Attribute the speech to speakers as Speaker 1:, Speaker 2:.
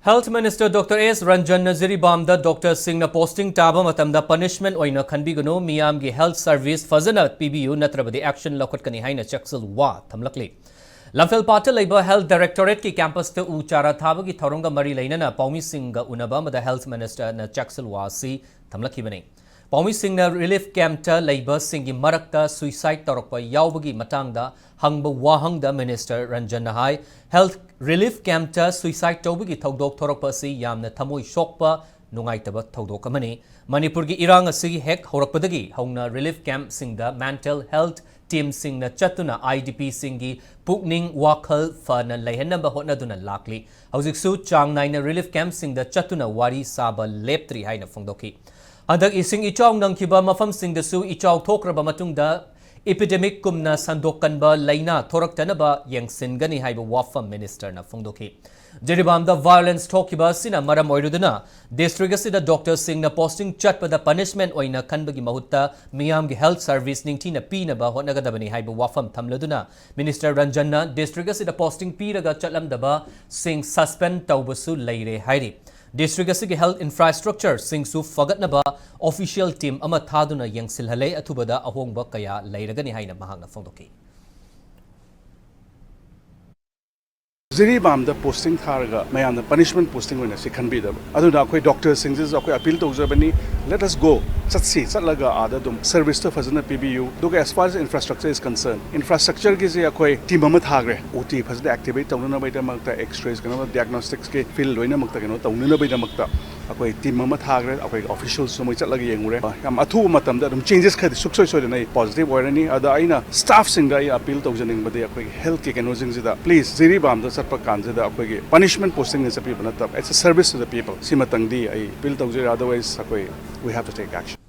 Speaker 1: Health Minister Dr. S. Rajan Jiribam the Dr. Singh posting taba matamda punishment oina khanbigano miyam gi health service fazana PBU natrabadi action lokotkani haina chaksil wa thamlakli. Lamphel Patel Labor Health Directorate ki campus te uchara thaba gi thoronga mari lainana Paumi Singh unaba mada Health Minister na chaksil wa si thamlaki bani. Paumi Singh na relief camp ta labor singi marakta suicide torokpa yaubagi matangda hangba wahangda Minister Rajan hai health relief camp ta suicide tobagi thodok thorokpa si yamna thamoi shokpa nungaitaba thodok amani Manipur gi irang asi hek horakpadagi hongna relief camp singda mental health team singna chatuna IDP singi pukning wakhal fana lehenamba hotnaduna lakli haujiksu chang naina relief camp singda chatuna wari saba leptri haina phongdoki Adak ising ichong nang kiba mafam sing dasu ichong tokraba matungda epidemic kumna sandokan ba laina thorak tanaba yang singani haiba wafam minister na phongdoki Jiribam the violence talkiba sina maram oiruduna district asida Dr. Singh na posting chat pada punishment oina kanbagi mahutta miyam gi health service ningtina pina ba hotnagadabani haiba wafam thamladuna Minister Rajan na district asida posting piraga chatlamdaba Singh suspend tawbasu leire hairi District asigi health infrastructure singsu fagatnaba official team ama thaduna yangsilhale athubada ahongba kaya leiragani haina mahangna phongdoki
Speaker 2: Jiribam the posting tharga mayam the punishment posting when se khanbi da aduna koi doctor singses akoi appeal tawjabani let us go chatsi chatlaga ada dum service to fazana PBU duga as far as infrastructure is concerned infrastructure gi je akoi team ama thagre OT fazana activate tawna bai da makta x-rays kana diagnostics ke field loina makta kano tawna bai da makta akoi team ama thagre akoi officials so moi chatlaga yengure yam athu matam da dum changes khadi suksoi soi na positive oirani ada aina staff sing da appeal tawjaning bade akoi health ke kano jing da please Jiribam the punishment posting is a people, it's a service to the people. Simatangdi, I built otherwise we have to take action.